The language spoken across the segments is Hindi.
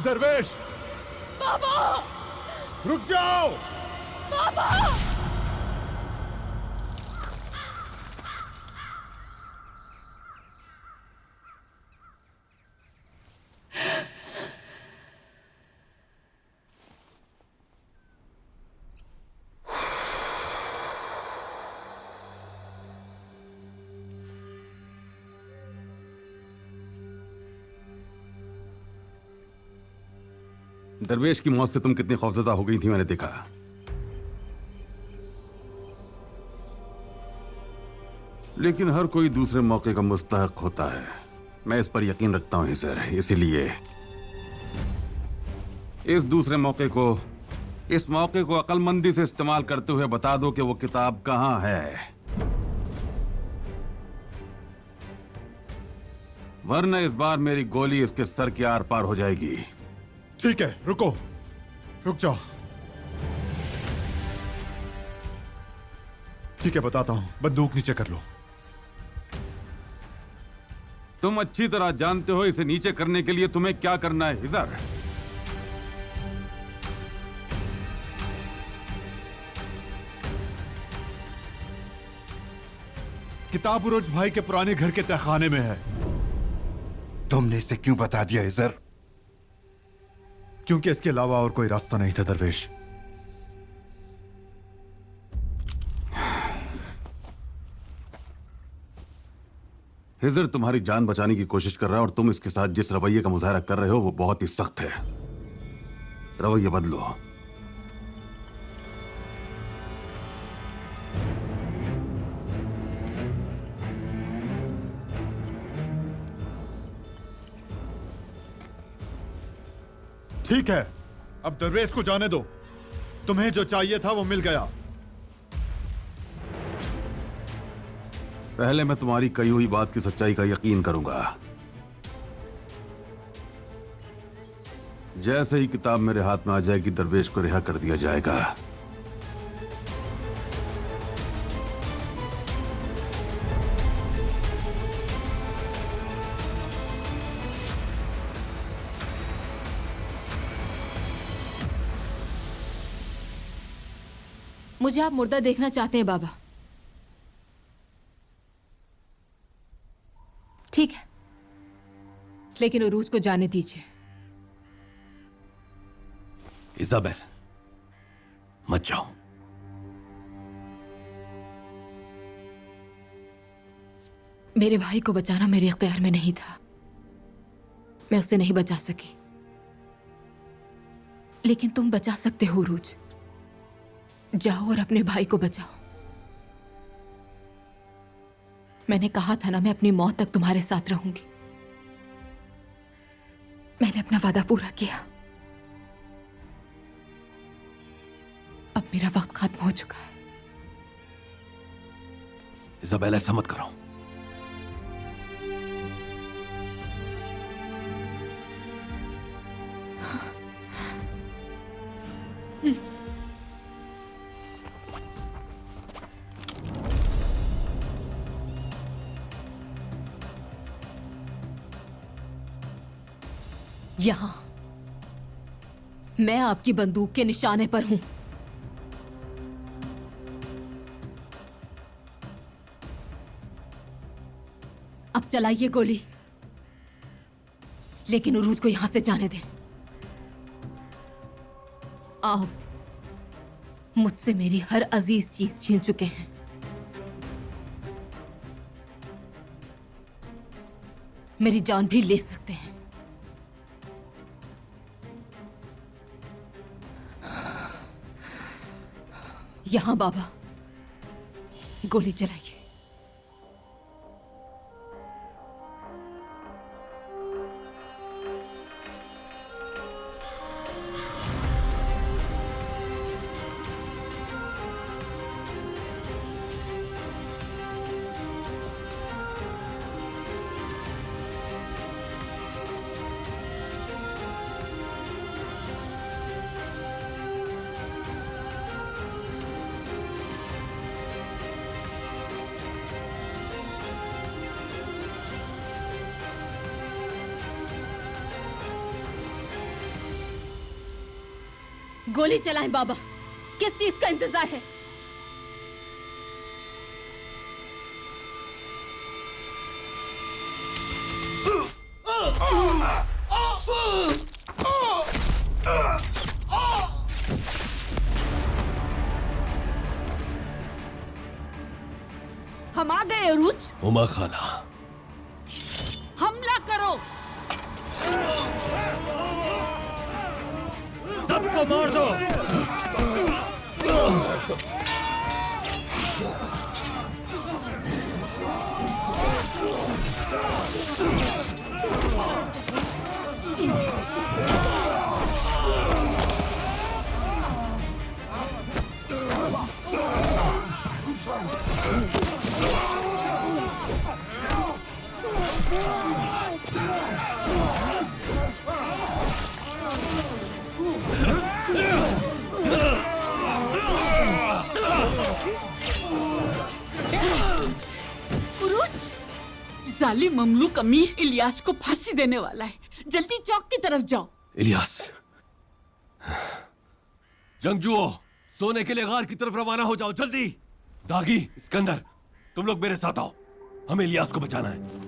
दरवेश, बाबा! रुक जाओ। बाबा! दरवेश की मौत से तुम कितनी खौफजदा हो गई थी मैंने देखा। लेकिन हर कोई दूसरे मौके का मुस्तहक होता है। मैं इस पर यकीन रखता हूं सर, इसीलिए इस दूसरे मौके को, इस मौके को अक्लमंदी से इस्तेमाल करते हुए बता दो कि वो किताब कहां है, वरना इस बार मेरी गोली इसके सर के आर पार हो जाएगी। ठीक है, रुको, रुक जाओ। ठीक है, बताता हूं। बंदूक नीचे कर लो। तुम अच्छी तरह जानते हो इसे नीचे करने के लिए तुम्हें क्या करना है हिजर। किताब उरोज भाई के पुराने घर के तहखाने में है। तुमने इसे क्यों बता दिया हिजर? क्योंकि इसके अलावा और कोई रास्ता नहीं था दरवेश। हिजर तुम्हारी जान बचाने की कोशिश कर रहा है और तुम इसके साथ जिस रवैये का मुजाहरा कर रहे हो वो बहुत ही सख्त है। रवैया बदलो। ठीक है, अब दरवेश को जाने दो। तुम्हें जो चाहिए था वो मिल गया। पहले मैं तुम्हारी कही हुई बात की सच्चाई का यकीन करूंगा। जैसे ही किताब मेरे हाथ में आ जाएगी दरवेश को रिहा कर दिया जाएगा। मुझे आप मुर्दा देखना चाहते हैं बाबा? ठीक है, लेकिन उरूज को जाने दीजिए। इजाबेल, मत जाओ। मेरे भाई को बचाना मेरे इख्तियार में नहीं था। मैं उसे नहीं बचा सकी, लेकिन तुम बचा सकते हो उरूज। जाओ और अपने भाई को बचाओ। मैंने कहा था ना, मैं अपनी मौत तक तुम्हारे साथ रहूंगी। मैंने अपना वादा पूरा किया। अब मेरा वक्त खत्म हो चुका है। इजाबेल, ऐसा मत करो। यहां मैं आपकी बंदूक के निशाने पर हूं। अब चलाइए गोली, लेकिन उरूज को यहां से जाने दें। आप मुझसे मेरी हर अजीज चीज छीन चुके हैं। मेरी जान भी ले सकते हैं। यहां बाबा, गोली चलाइए। गोली चलाएं बाबा, किस चीज का इंतजार है? हम आ गए अरूज। उमा खाला, हमला करो। सबको मार दो। जालिम ममलूक अमीर इलियास को फांसी देने वाला है। जल्दी चौक की तरफ जाओ। इलियास, जंगजुओ, सोने के लिए गार की तरफ रवाना हो जाओ, जल्दी। दागी, सिकंदर, तुम लोग मेरे साथ आओ, हमें इलियास को बचाना है।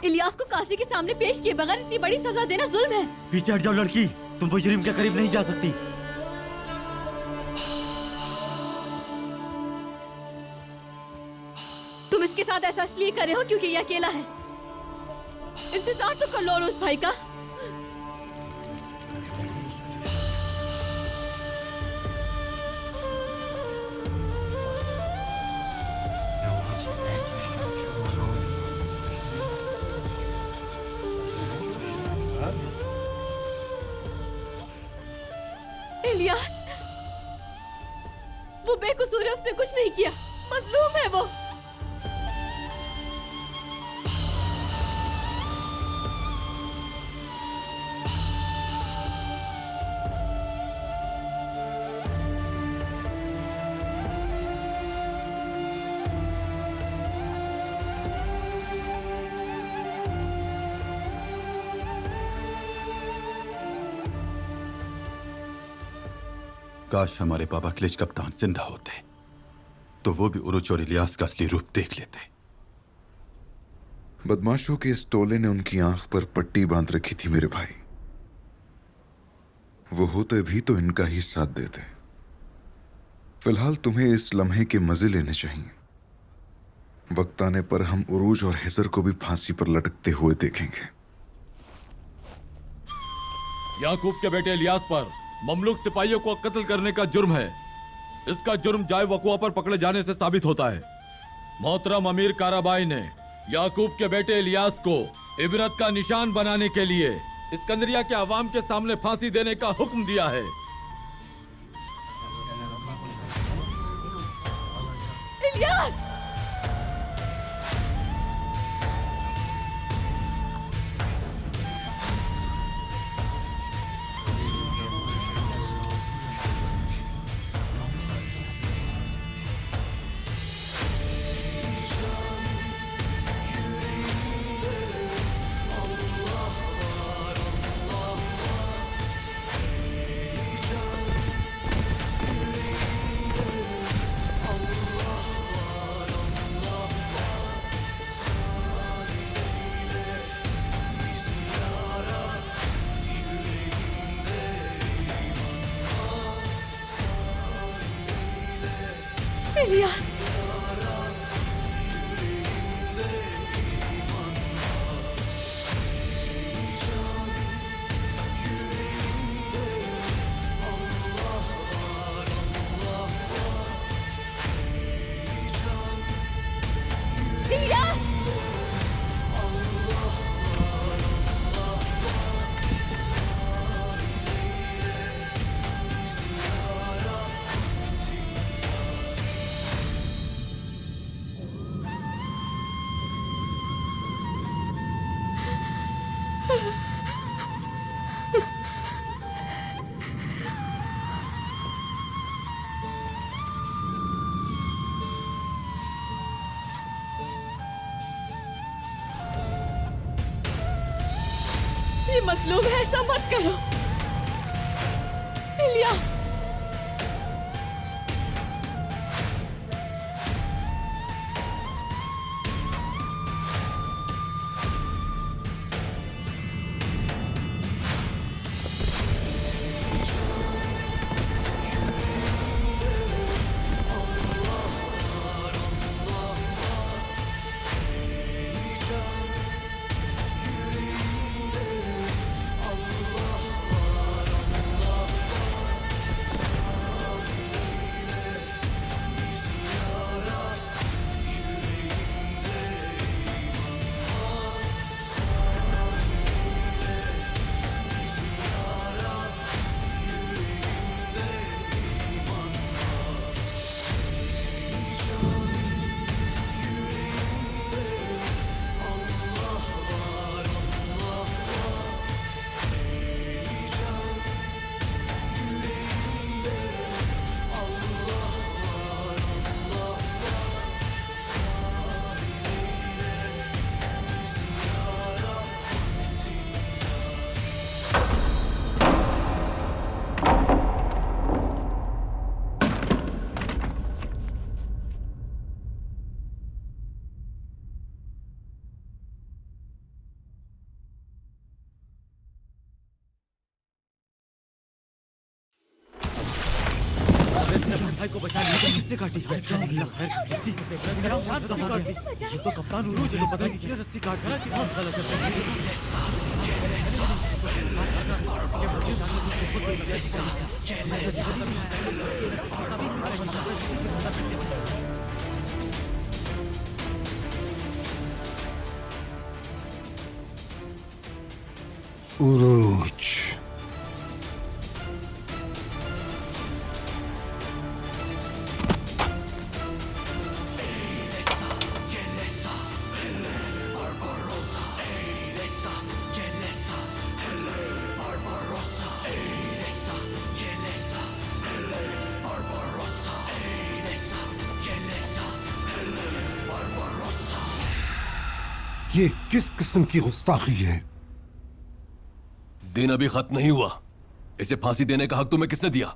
इलियास को काजी के सामने पेश किए बगैर इतनी बड़ी सजा देना जुल्म है। पीछे हट जाओ लड़की, तुम मुजरिम के करीब नहीं जा सकती। तुम इसके साथ ऐसा इसलिए कर रहे हो क्योंकि ये अकेला है। इंतजार तो कर लो अरूज भाई का। इलियास, वो बेकसूर है, उसने कुछ नहीं किया, मजलूम है वो। काश हमारे पापा क्लिच कप्तान जिंदा होते तो वो भी उरुच और इलियास का असली रूप देख लेते। बदमाशों के इस टोले ने उनकी आंख पर पट्टी बांध रखी थी मेरे भाई। वो होते भी तो इनका ही साथ देते। फिलहाल तुम्हें इस लम्हे के मजे लेने चाहिए। वक्त आने पर हम उरूज और हिजर को भी फांसी पर लटकते हुए देखेंगे। याकूब के बेटे इलियास पर ममलूक सिपाहियों को कत्ल करने का जुर्म है। इसका जुर्म जाय वकुआ पर पकड़े जाने से साबित होता है। मोहतरम अमीर काराबाई ने याकूब के बेटे इलियास को इबरत का निशान बनाने के लिए इस्कंदरिया के अवाम के सामने फांसी देने का हुक्म दिया है। इलियास! इलियास, ये मतलूब है, ऐसा मत करो इलियास। भाई को बचा लिया तो किसने काटी? अल्लाह खैर किसी से देखा मेरा शांत रहो काटी। ये तो कप्तान उरूज है, तो पता नहीं किसने रस्सी काट करा किसी गलत उरूज। ये किस किस्म की गुस्ताखी है? दिन अभी खत्म नहीं हुआ। इसे फांसी देने का हक तुम्हें किसने दिया?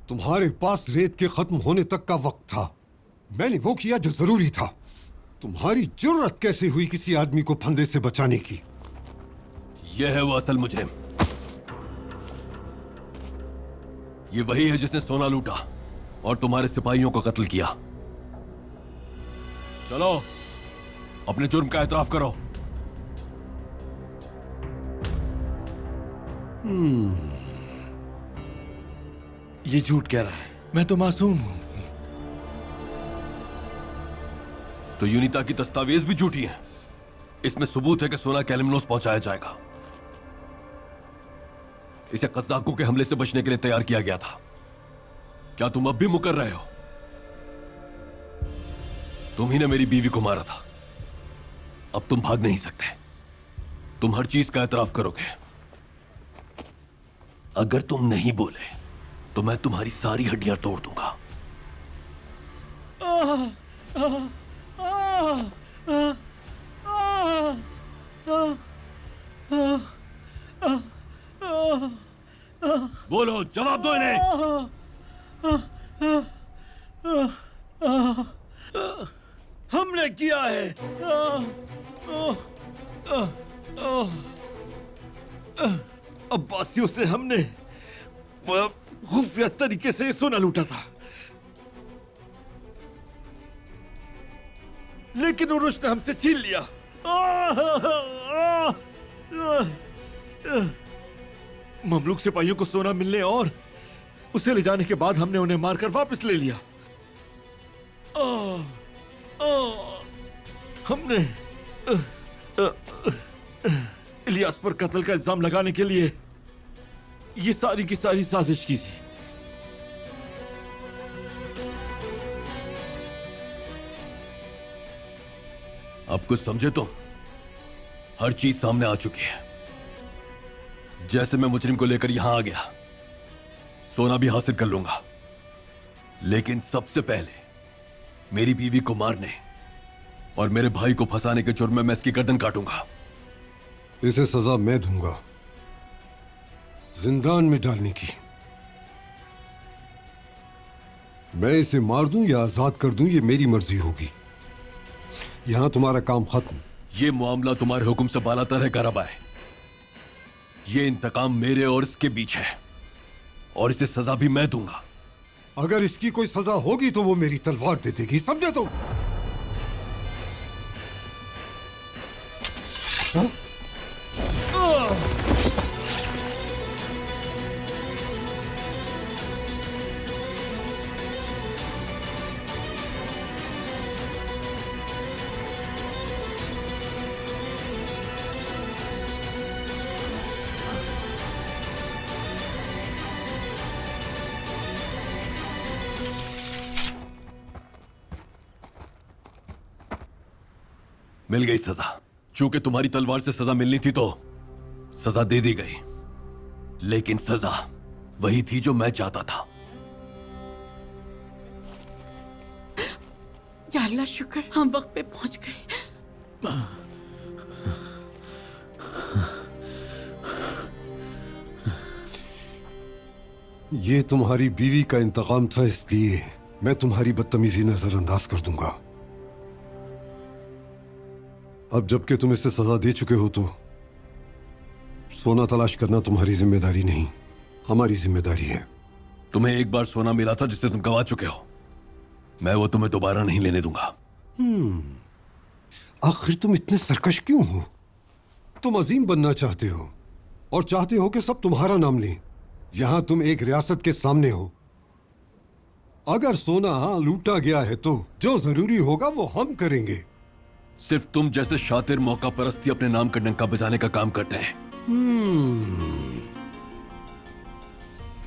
तुम्हारे पास रेत के खत्म होने तक का वक्त था। मैंने वो किया जो जरूरी था। तुम्हारी जुर्रत कैसे हुई किसी आदमी को फंदे से बचाने की? यह है वो असल मुजरिम। ये वही है जिसने सोना लूटा और तुम्हारे सिपाहियों को कत्ल किया। चलो अपने जुर्म का एतराफ करो। ये झूठ कह रहा है। मैं तो मासूम हूं। तो यूनिता की दस्तावेज भी झूठी हैं। इसमें सबूत है कि सोना कैलिमिनोस पहुंचाया जाएगा। इसे कज़ाकों के हमले से बचने के लिए तैयार किया गया था। क्या तुम अब भी मुकर रहे हो? तुम ही ने मेरी बीवी को मारा था। अब तुम भाग नहीं सकते। तुम हर चीज का एतराफ करोगे। अगर तुम नहीं बोले तो मैं तुम्हारी सारी हड्डियां तोड़ दूंगा। बोलो, जवाब दो इन्हें। हमने किया है। अब्बासियों से हमने खुफिया तरीके से सोना लूटा था। लेकिन उरुश ने हमसे छीन लिया। ममलूक सिपाहियों को सोना मिलने और उसे ले जाने के बाद हमने उन्हें मारकर वापस ले लिया। हमने इलियास पर कत्ल का इल्जाम लगाने के लिए ये सारी की सारी साजिश की थी। अब कुछ समझे तो? हर चीज सामने आ चुकी है। जैसे मैं मुजरिम को लेकर यहां आ गया, सोना भी हासिल कर लूंगा, लेकिन सबसे पहले मेरी बीवी को मारने और मेरे भाई को फंसाने के जुर्म में मैं इसकी गर्दन काटूंगा। इसे सजा मैं दूंगा, जिंदान में डालने की। मैं इसे मार दूं या आजाद कर दूं, ये मेरी मर्जी होगी। यहां तुम्हारा काम खत्म। ये मामला तुम्हारे हुक्म से बालातर है काराबाई। ये इंतकाम मेरे और इसके बीच है और इसे सजा भी मैं दूंगा। अगर इसकी कोई सजा होगी तो वो मेरी तलवार दे देगी, समझे तुम? हाँ? मिल गई सजा। चूंकि तुम्हारी तलवार से सजा मिलनी थी तो सजा दे दी गई, लेकिन सजा वही थी जो मैं चाहता था। या अल्लाह शुक्र, हम वक्त पे पहुंच गए। ये तुम्हारी बीवी का इंतकाम था, इसलिए मैं तुम्हारी बदतमीजी नजरअंदाज कर दूंगा। अब जबकि तुम इसे सजा दे चुके हो तो सोना तलाश करना तुम्हारी जिम्मेदारी नहीं, हमारी जिम्मेदारी है। तुम्हें एक बार सोना मिला था जिसे तुम गवा चुके हो। मैं वो तुम्हें दोबारा नहीं लेने दूंगा। आखिर तुम इतने सरकश क्यों हो? तुम अजीम बनना चाहते हो और चाहते हो कि सब तुम्हारा नाम लें। यहां तुम एक रियासत के सामने हो। अगर सोना लूटा गया है तो जो जरूरी होगा वो हम करेंगे। सिर्फ तुम जैसे शातिर मौका परस्ती अपने नाम का डंका बजाने का काम करते हैं।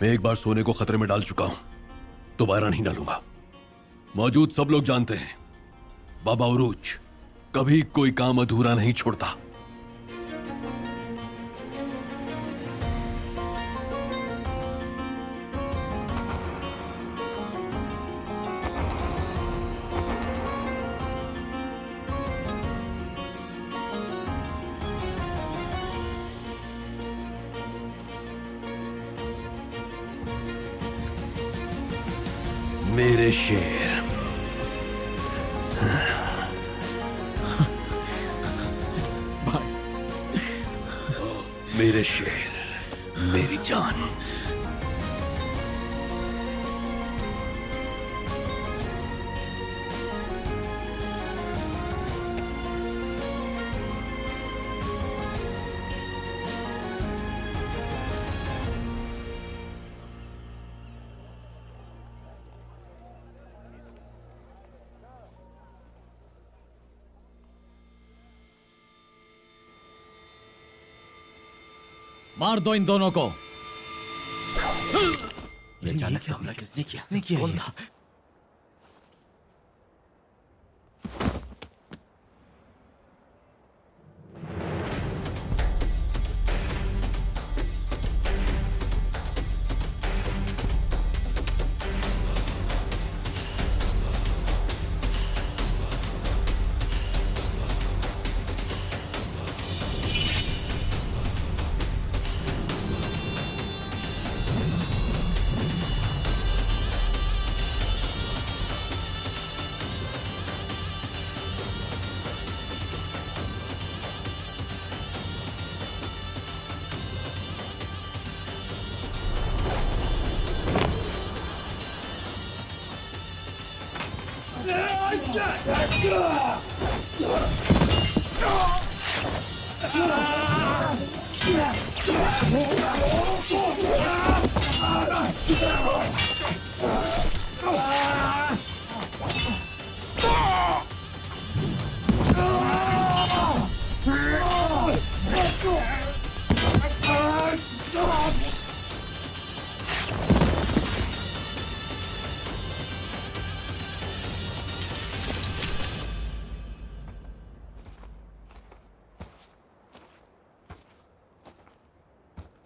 मैं एक बार सोने को खतरे में डाल चुका हूं, दोबारा नहीं डालूंगा। मौजूद सब लोग जानते हैं, बाबा उरूज कभी कोई काम अधूरा नहीं छोड़ता। मेरे शेर, मेरे शेर, मेरी जान। मार दो इन दोनों को। ये अचानक से हमला किसने किया? कौन था?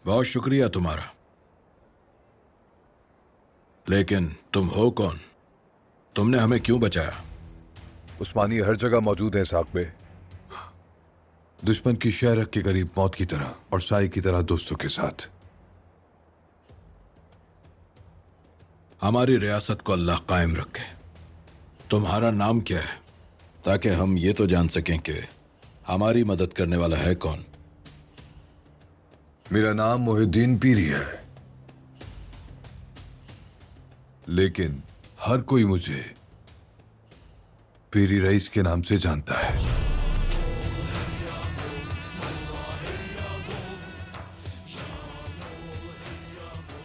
बहुत शुक्रिया तुम्हारा, लेकिन तुम हो कौन? तुमने हमें क्यों बचाया? उस्मानी हर जगह मौजूद है साकबे। दुश्मन की शहरक के करीब मौत की तरह और साई की तरह दोस्तों के साथ। हमारी रियासत को अल्लाह कायम रखे। तुम्हारा नाम क्या है, ताकि हम ये तो जान सकें कि हमारी मदद करने वाला है कौन? मेरा नाम मोहिद्दीन पीरी है, लेकिन हर कोई मुझे पीरी रईस के नाम से जानता है।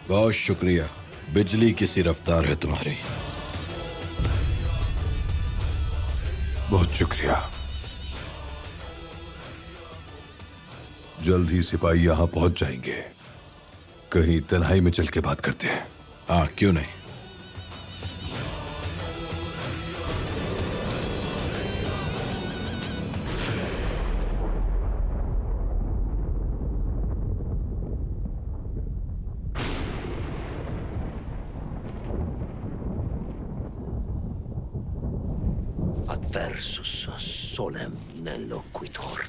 बहुत शुक्रिया। बिजली की सी रफ्तार है तुम्हारी। बहुत शुक्रिया। जल्द ही सिपाही यहां पहुंच जाएंगे। कहीं तन्हाई में चल के बात करते हैं। हाँ, क्यों नहीं। Adversus solemne loquitur.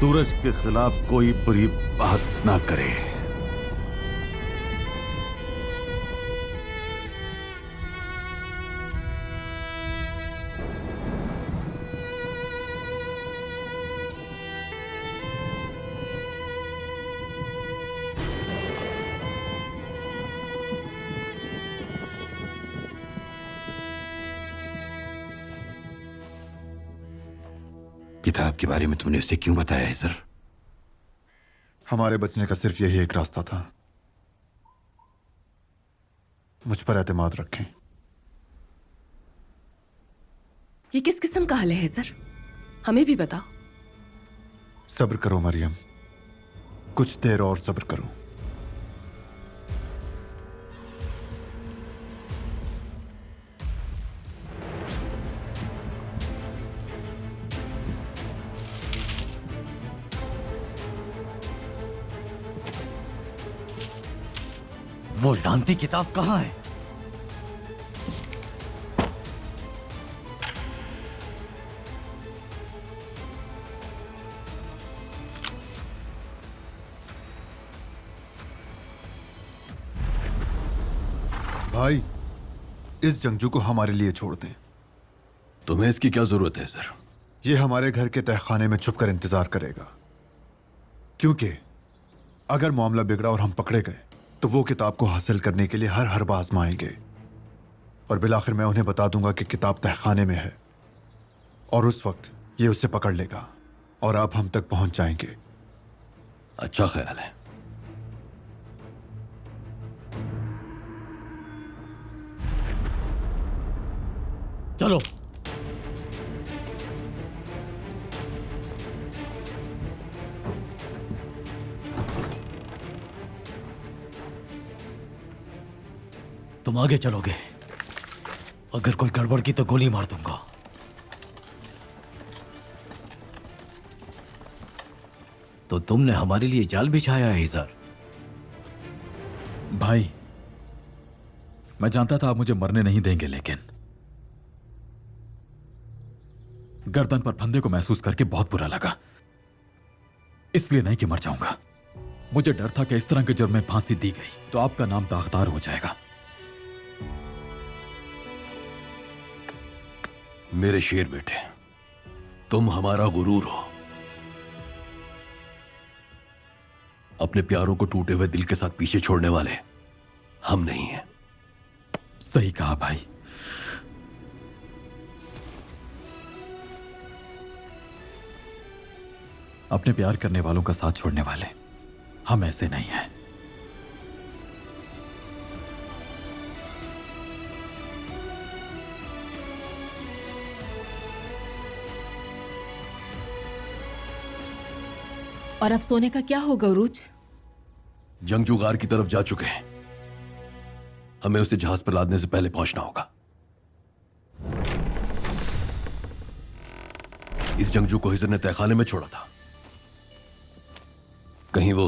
सूरज के खिलाफ कोई बुरी बात ना करे। किताब के बारे में तुमने उसे क्यों बताया है सर? हमारे बचने का सिर्फ यही एक रास्ता था। मुझ पर एतमाद रखें। ये किस किस्म का हल है सर? हमें भी बताओ। सब्र करो मरियम, कुछ देर और सब्र करो। वो लानती किताब कहाँ है? भाई, इस जंगजू को हमारे लिए छोड़ दें। तुम्हें इसकी क्या जरूरत है सर? ये हमारे घर के तहखाने में छुपकर इंतजार करेगा, क्योंकि अगर मामला बिगड़ा और हम पकड़े गए तो वो किताब को हासिल करने के लिए हर हरबा आजमाएंगे, और बिलाखिर मैं उन्हें बता दूंगा कि किताब तहखाने में है, और उस वक्त ये उसे पकड़ लेगा और आप हम तक पहुंच जाएंगे। अच्छा ख्याल है। चलो। तुम आगे चलोगे, अगर कोई गड़बड़ की तो गोली मार दूंगा। तो तुमने हमारे लिए जाल बिछाया है इज़र। भाई, मैं जानता था आप मुझे मरने नहीं देंगे, लेकिन गर्दन पर फंदे को महसूस करके बहुत बुरा लगा। इसलिए नहीं कि मर जाऊंगा, मुझे डर था कि इस तरह के जुर्म में फांसी दी गई तो आपका नाम दागदार हो जाएगा। मेरे शेर बेटे, तुम हमारा गुरूर हो। अपने प्यारों को टूटे हुए दिल के साथ पीछे छोड़ने वाले हम नहीं हैं। सही कहा भाई। अपने प्यार करने वालों का साथ छोड़ने वाले हम ऐसे नहीं हैं। और अब सोने का क्या होगा उरूज? जंगजू गार की तरफ जा चुके हैं। हमें उसे जहाज पर लादने से पहले पहुंचना होगा। इस जंगजू को हिजर ने तहखाने में छोड़ा था। कहीं वो,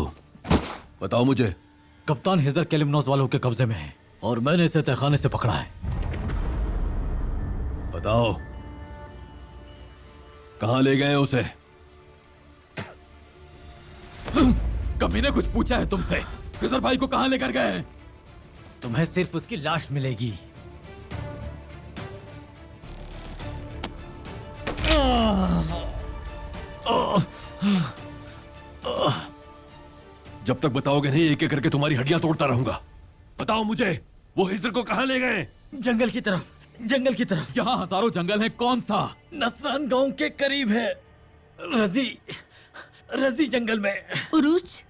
बताओ मुझे। कप्तान हिजर केलिमनोस वालों के कब्जे में है और मैंने इसे तहखाने से पकड़ा है। बताओ कहां ले गए उसे? कभी ने कुछ पूछा है तुमसे? हिजर भाई को कहां लेकर गए हैं? तुम्हें सिर्फ उसकी लाश मिलेगी। जब तक बताओगे नहीं एक एक करके तुम्हारी हड्डियां तोड़ता रहूंगा। बताओ मुझे वो हिजर को कहां ले गए? जंगल की तरफ, जंगल की तरफ। जहां हजारों जंगल हैं, कौन सा? नसरान गांव के करीब है। रजी जंगल में। उरूज,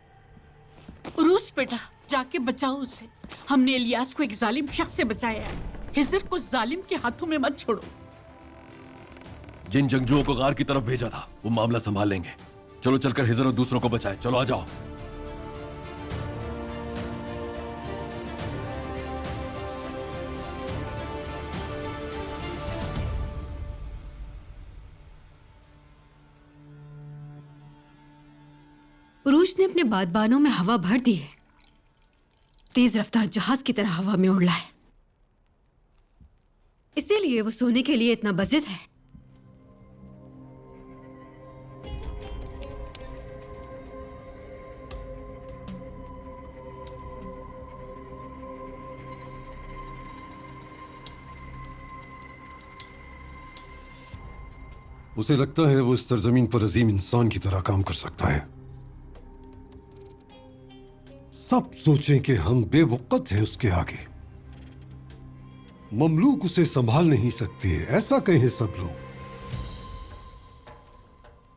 उरूज बेटा, जाके बचाओ उसे। हमने इलियास को एक जालिम शख्स से बचाया है। हिजर को जालिम के हाथों में मत छोड़ो। जिन जंगजुओं को गार की तरफ भेजा था वो मामला संभाल लेंगे। चलो चलकर हिजर और दूसरों को बचाएं। चलो आ जाओ। उरूज ने अपने बादबानों में हवा भर दी है। तेज रफ्तार जहाज की तरह हवा में उड़ला है। इसीलिए वो सोने के लिए इतना बजिद है। उसे लगता है वो इस सरजमीन पर अजीम इंसान की तरह काम कर सकता है। सब सोचें कि हम बेवकत हैं उसके आगे। ममलूक उसे संभाल नहीं सकते, ऐसा कहें सब लोग।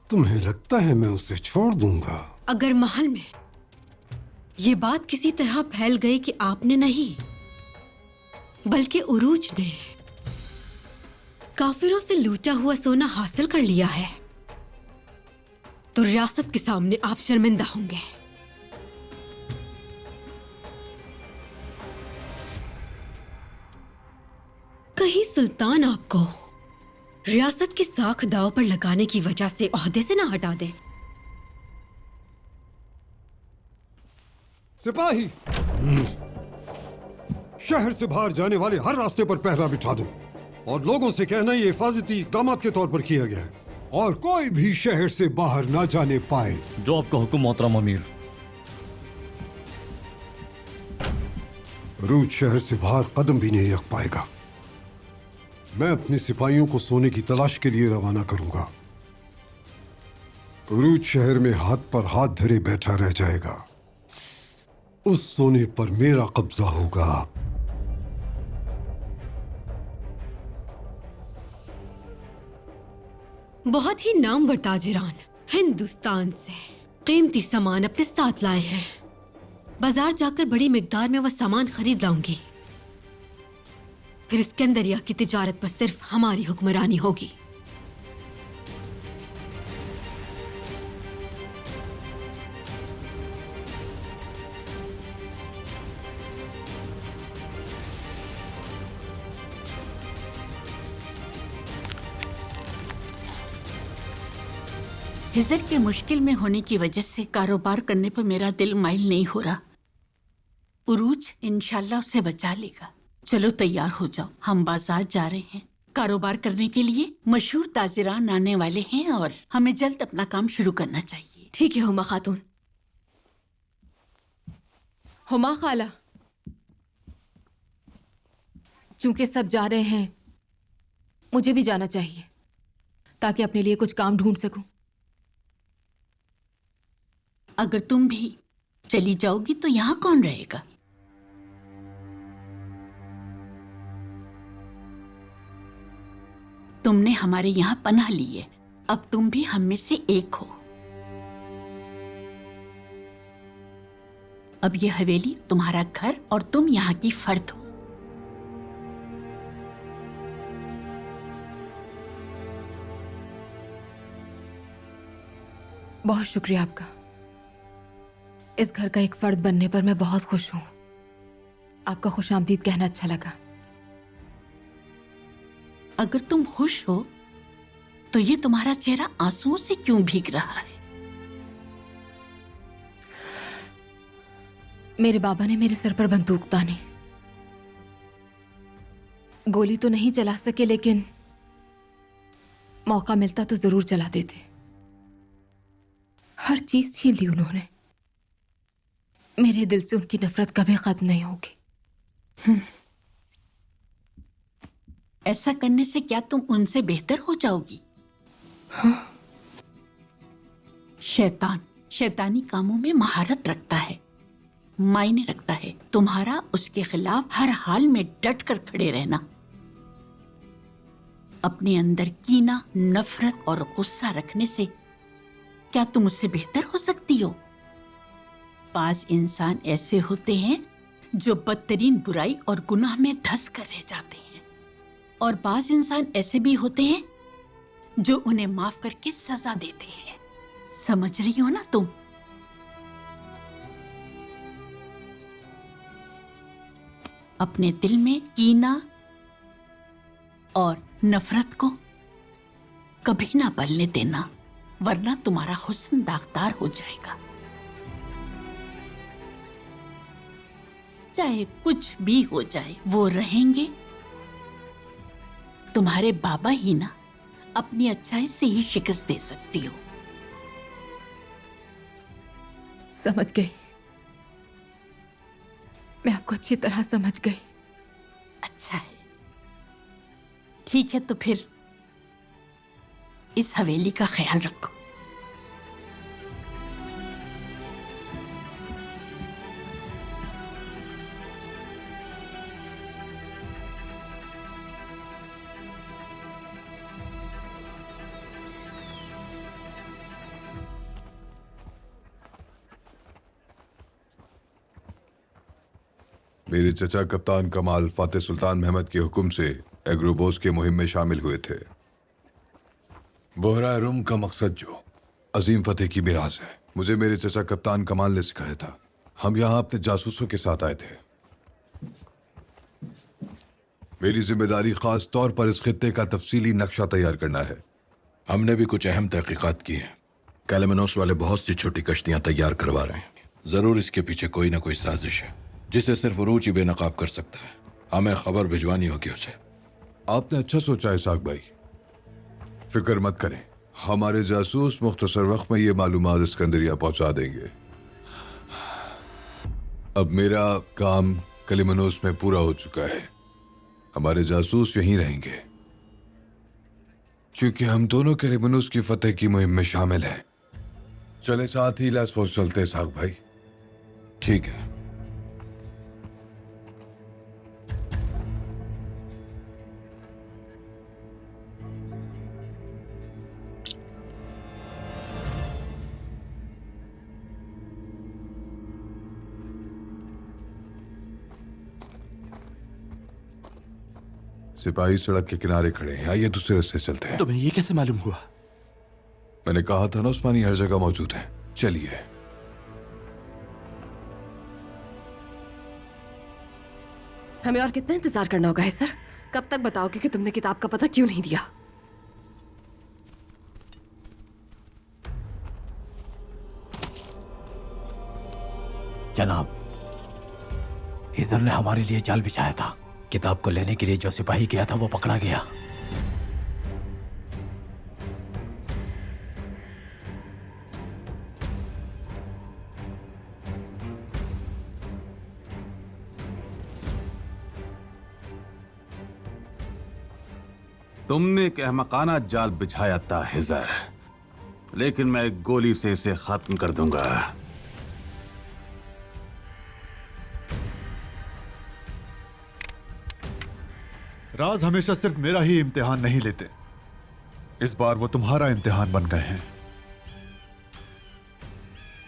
तुम्हें लगता है मैं उसे छोड़ दूंगा? अगर महल में ये बात किसी तरह फैल गई कि आपने नहीं बल्कि उरूज ने काफिरों से लूटा हुआ सोना हासिल कर लिया है, तो रियासत के सामने आप शर्मिंदा होंगे। कहीं सुल्तान आपको रियासत की साख दांव पर लगाने की वजह से ओहदे से ना हटा दे। सिपाही, शहर से बाहर जाने वाले हर रास्ते पर पहरा बिठा दो और लोगों से कहना ये हिफाजती इक़दामात के तौर पर किया गया है और कोई भी शहर से बाहर ना जाने पाए। जो आपका हुक्म मोहतरम अमीर। रूज शहर से बाहर कदम भी नहीं रख पाएगा। मैं अपने सिपाहियों को सोने की तलाश के लिए रवाना करूंगा। रूज शहर में हाथ पर हाथ धरे बैठा रह जाएगा। उस सोने पर मेरा कब्जा होगा। बहुत ही नामवर ताजिरान हिंदुस्तान से कीमती सामान अपने साथ लाए हैं। बाजार जाकर बड़ी मिकदार में वह सामान खरीद लाऊंगी। फिर इस्कंदरिया की तिजारत पर सिर्फ हमारी हुक्मरानी होगी। हिजर के मुश्किल में होने की वजह से कारोबार करने पर मेरा दिल माइल नहीं हो रहा। उरूज इंशाल्लाह उसे बचा लेगा। चलो तैयार हो जाओ, हम बाजार जा रहे हैं। कारोबार करने के लिए मशहूर ताजिरान आने वाले हैं और हमें जल्द अपना काम शुरू करना चाहिए। ठीक है हुमा खातून। हुमा खाला, चूंकि सब जा रहे हैं मुझे भी जाना चाहिए ताकि अपने लिए कुछ काम ढूंढ सकूं। अगर तुम भी चली जाओगी तो यहाँ कौन रहेगा? तुमने हमारे यहाँ पनाह ली है, अब तुम भी हम में से एक हो। अब ये हवेली तुम्हारा घर और तुम यहाँ की फर्द हो। बहुत शुक्रिया आपका। इस घर का एक फर्द बनने पर मैं बहुत खुश हूँ। आपका खुशामदीद कहना अच्छा लगा। अगर तुम खुश हो तो ये तुम्हारा चेहरा आंसुओं से क्यों भीग रहा है? मेरे बाबा ने मेरे सर पर बंदूक तानी। गोली तो नहीं चला सके, लेकिन मौका मिलता तो जरूर चला देते। हर चीज छीन ली उन्होंने। मेरे दिल से उनकी नफरत कभी खत्म नहीं होगी। ऐसा करने से क्या तुम उनसे बेहतर हो जाओगी? हाँ। शैतान शैतानी कामों में महारत रखता है, मायने रखता है। तुम्हारा उसके खिलाफ हर हाल में डट कर खड़े रहना। अपने अंदर कीना, नफरत और गुस्सा रखने से क्या तुम उससे बेहतर हो सकती हो? बाज इंसान ऐसे होते हैं जो बदतरीन बुराई और गुनाह में धंस कर रह जाते हैं, और बाज इंसान ऐसे भी होते हैं जो उन्हें माफ करके सजा देते हैं। समझ रही हो ना तुम? अपने दिल में कीना और नफरत को कभी ना पलने देना, वरना तुम्हारा हुस्न दागदार हो जाएगा। चाहे कुछ भी हो जाए, वो रहेंगे तुम्हारे बाबा ही ना। अपनी अच्छाई से ही शिकस्त दे सकती हो। समझ गई, मैं आपको अच्छी तरह समझ गई। अच्छा है, ठीक है, तो फिर इस हवेली का ख्याल रखो। मेरे चचा कप्तान कमाल फातेह सुल्तान महमद के हुक्म से एग्रोबोस के मुहिम में शामिल हुए थे। बोहरा रूम का मकसद जो अजीम फतेह की मिराज है, मुझे मेरे चचा कप्तान कमाल ने सिखाया था। हम यहाँ अपने जासूसों के साथ आए थे। मेरी जिम्मेदारी खास तौर पर इस खित्ते का तफसीली नक्शा तैयार करना है। हमने भी कुछ अहम तहकीकात की है। कैलेमनोस वाले बहुत सी छोटी कश्तियां तैयार करवा रहे हैं। जरूर इसके पीछे कोई ना कोई साजिश है जिसे सिर्फ उरूज ही बेनकाब कर सकता है। हमें खबर भिजवानी होगी उसे। आपने अच्छा सोचा इसाक भाई, फिक्र मत करें, हमारे जासूस मुख्तसर वक्त में ये मालूमात इस्कंदरिया पहुंचा देंगे। अब मेरा काम कैलेमनोस में पूरा हो चुका है। हमारे जासूस यहीं रहेंगे क्योंकि हम दोनों कैलेमनोस की फतेह की मुहिम में शामिल हैं। चले साथ ही लेस्बोस चलते इसाक भाई। ठीक है। सिपाही सड़क के किनारे खड़े हैं, आइए दूसरे रास्ते चलते हैं। तुम्हें ये कैसे मालूम हुआ? मैंने कहा था ना उस्मानी हर जगह मौजूद है। चलिए। हमें और कितना इंतजार करना होगा है सर? कब तक बताओगे कि तुमने किताब का पता क्यों नहीं दिया? जनाब, हिजर ने हमारे लिए जाल बिछाया था। किताब को लेने के लिए जो सिपाही गया था वो पकड़ा गया। तुमने एक अहमकाना जाल बिछाया था हिजर, लेकिन मैं एक गोली से इसे खत्म कर दूंगा। राज हमेशा सिर्फ मेरा ही इम्तिहान नहीं लेते, इस बार वो तुम्हारा इम्तिहान बन गए हैं।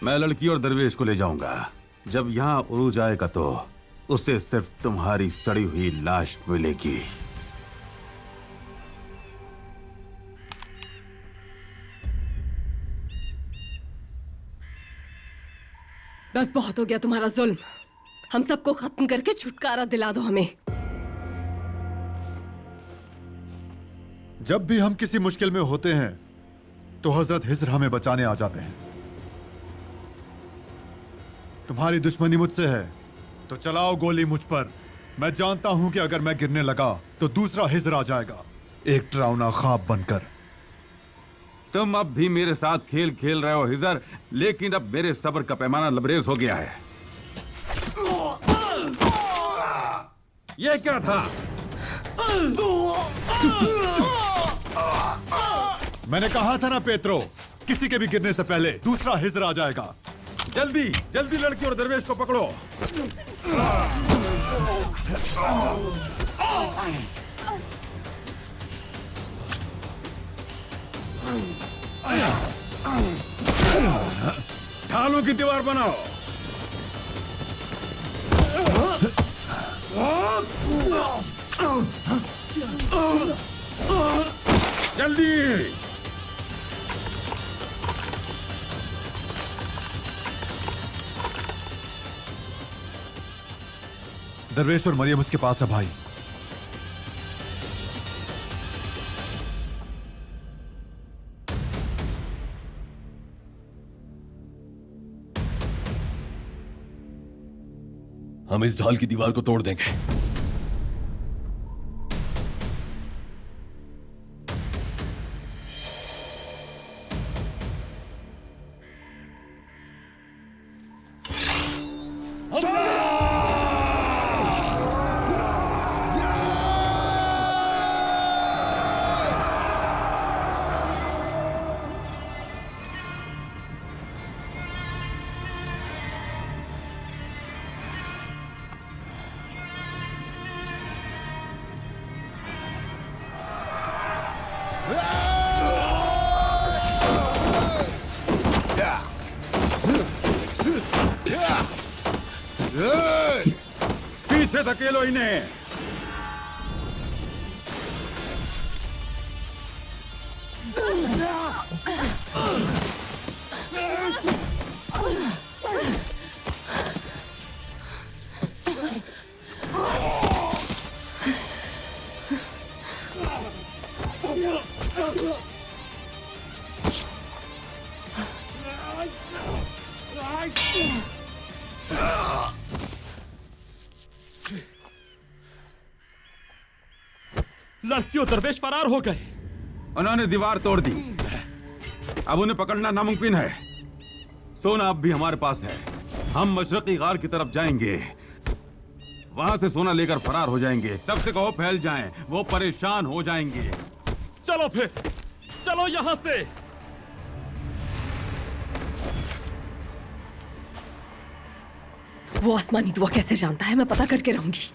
मैं लड़की और दरवेश को ले जाऊंगा। जब यहां उरूज आएगा तो उसे सिर्फ तुम्हारी सड़ी हुई लाश मिलेगी। बस बहुत हो गया तुम्हारा जुल्म। हम सबको खत्म करके छुटकारा दिला दो हमें। जब भी हम किसी मुश्किल में होते हैं तो हजरत हिज्र हमें बचाने आ जाते हैं। तुम्हारी दुश्मनी मुझसे है तो चलाओ गोली मुझ पर। मैं जानता हूं कि अगर मैं गिरने लगा तो दूसरा हिज्र आ जाएगा, एक डरावना ख्वाब बनकर। तुम अब भी मेरे साथ खेल खेल रहे हो हिजर, लेकिन अब मेरे सब्र का पैमाना लबरेज हो गया है। ये क्या था? मैंने कहा था ना पेत्रो, किसी के भी गिरने से पहले दूसरा हिज्र आ जाएगा। जल्दी जल्दी लड़की और दरवेश को पकड़ो। ढालों की दीवार बनाओ। जल्दी। दरवेश और मरियम उसके पास है भाई। हम इस ढाल की दीवार को तोड़ देंगे। पीछे धकेलो इन्हें। लड़की और दरवेश फरार हो गए। उन्होंने दीवार तोड़ दी। अब उन्हें पकड़ना नामुमकिन है। सोना अब भी हमारे पास है। हम मशरकी गार की तरफ जाएंगे, वहां से सोना लेकर फरार हो जाएंगे। सबसे कहो फैल जाएं, वो परेशान हो जाएंगे। चलो फिर, चलो यहां से। वो आसमानी दुआ कैसे जानता है? मैं पता करके रहूंगी।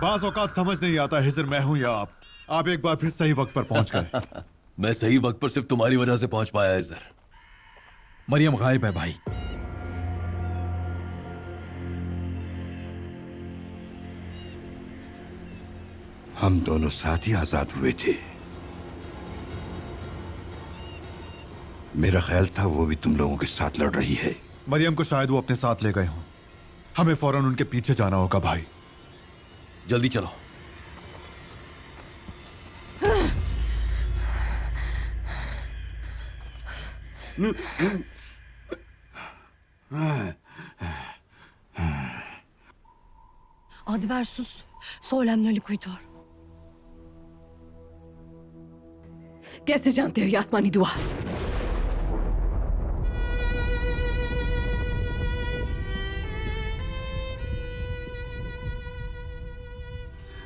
बाज औकात समझ नहीं आता हिजर मैं हूं या आप एक बार फिर सही वक्त पर पहुंच गए। मैं सही वक्त पर सिर्फ तुम्हारी वजह से पहुंच पाया हिजर। मरियम गायब है भाई। हम दोनों साथ ही आजाद हुए थे। मेरा ख्याल था वो भी तुम लोगों के साथ लड़ रही है। मरियम को शायद वो अपने साथ ले गए हों। हमें फौरन उनके पीछे जाना होगा भाई। जल्दी चलो। Adversus solemne liquidator। कैसे जानते हो ये आसमानी दुआ?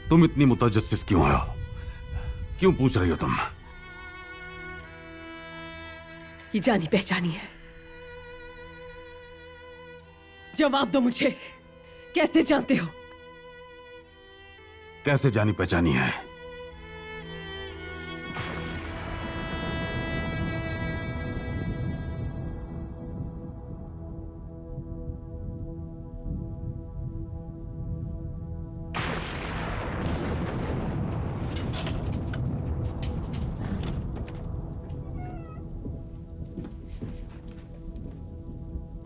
तुम इतनी मुतजस्सिस क्यों हो? क्यों पूछ रही हो तुम? ये जानी पहचानी है। जवाब दो मुझे, कैसे जानते हो? कैसे जानी पहचानी है?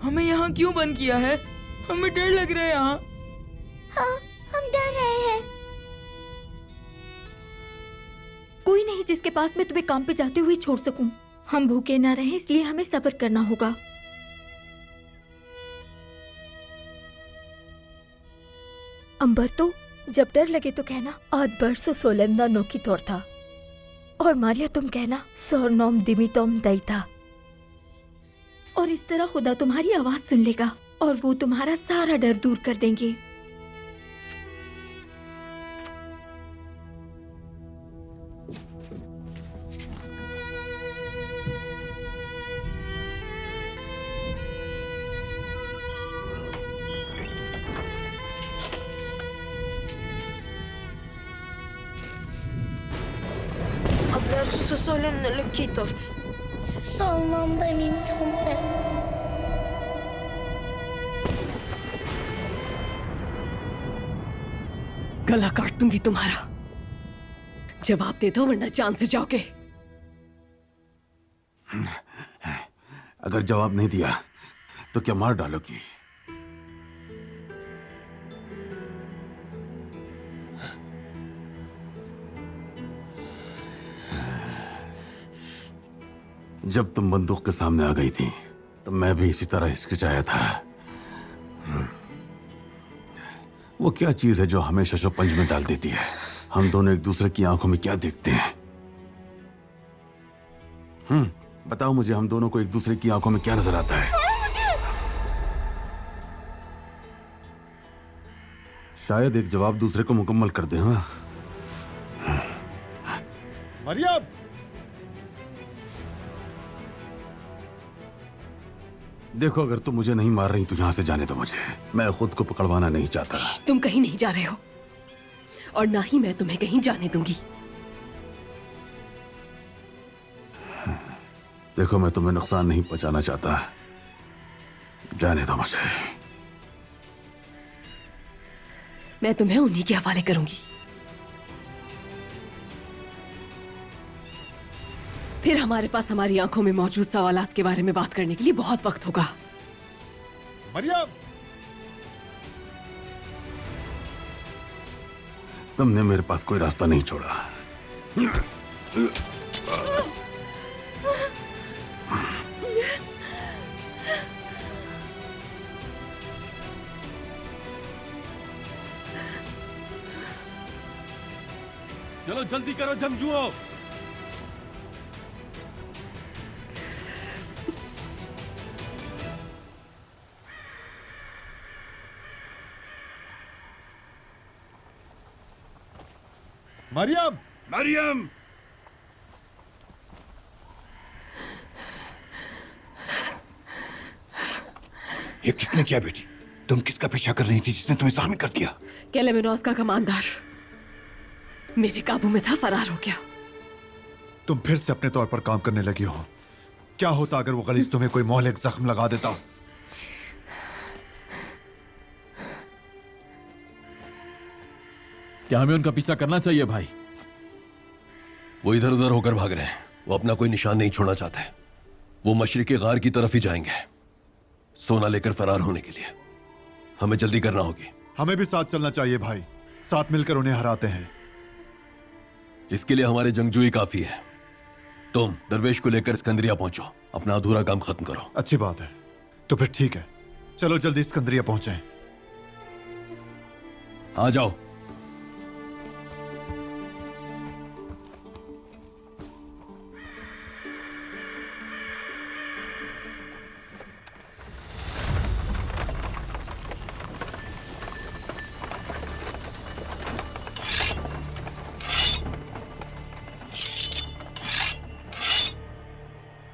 हमें यहाँ क्यों बंद किया है? हमें डर लग रहा है यहाँ। हाँ, हम डर रहे हैं। कोई नहीं जिसके पास मैं तुम्हें काम पे जाते हुए छोड़ सकूं। हम भूखे ना रहें इसलिए हमें सब्र करना होगा। अंबर तो जब डर लगे तो कहना आदबर्सो सोलेमना नोकी तौर था, और मालिया तुम कहना सोरनोम दिमितोम दई था। और इस तरह खुदा तुम्हारी आवाज सुन लेगा और वो तुम्हारा सारा डर दूर कर देंगे। Adversus solemne liquidator। Solmam benim tomte। गला काट दूंगी तुम्हारा। जवाब दे दो वरना जान से जाओगे। अगर जवाब नहीं दिया तो क्या मार डालोगी? जब तुम बंदूक के सामने आ गई थी तो मैं भी इसी तरह हिचकिचाया था। वो क्या चीज है जो हमेशा शोपंज में डाल देती है? हम दोनों एक दूसरे की आंखों में क्या देखते हैं? बताओ मुझे, हम दोनों को एक दूसरे की आंखों में क्या नजर आता है? शायद एक जवाब दूसरे को मुकम्मल कर दे। हाँ, मरियम, देखो, अगर तुम मुझे नहीं मार रही तो यहां से जाने दो मुझे। मैं खुद को पकड़वाना नहीं चाहता। तुम कहीं नहीं जा रहे हो और ना ही मैं तुम्हें कहीं जाने दूंगी। देखो, मैं तुम्हें नुकसान नहीं पहुंचाना चाहता। जाने दो मुझे। मैं तुम्हें उन्हीं के हवाले करूंगी। फिर हमारे पास हमारी आंखों में मौजूद सवालात के बारे में बात करने के लिए बहुत वक्त होगा। मरियम, तुमने मेरे पास कोई रास्ता नहीं छोड़ा। चलो जल्दी करो जमजुओ। मरियम, मरियम, ये किसने किया बेटी? तुम किसका पीछा कर रही थी जिसने तुम्हें जख्मी कर दिया? कैलेमेनोस का कमांडर मेरे काबू में था, फरार हो गया। तुम फिर से अपने तौर पर काम करने लगी हो। क्या होता अगर वो गलीज तुम्हें कोई मोहलिक जख्म लगा देता? क्या हमें उनका पीछा करना चाहिए भाई? वो इधर उधर होकर भाग रहे हैं। वो अपना कोई निशान नहीं छोड़ना चाहते। वो मशरिकी गार की तरफ ही जाएंगे, सोना लेकर फरार होने के लिए। हमें जल्दी करना होगी। हमें भी साथ चलना चाहिए भाई, साथ मिलकर उन्हें हराते हैं। इसके लिए हमारे जंगजू ही काफी है। तुम दरवेश को लेकर सिकंदरिया पहुंचो, अपना अधूरा काम खत्म करो। अच्छी बात है, तो फिर ठीक है, चलो जल्दी सिकंदरिया पहुंचे। आ जाओ।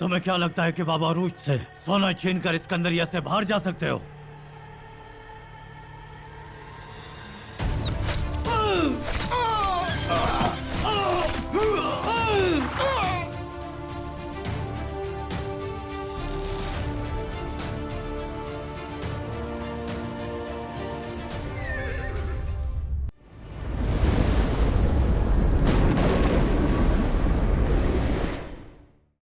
तुम्हें क्या लगता है कि बाबा रूज से सोना छीन कर सिकंदरिया से बाहर जा सकते हो?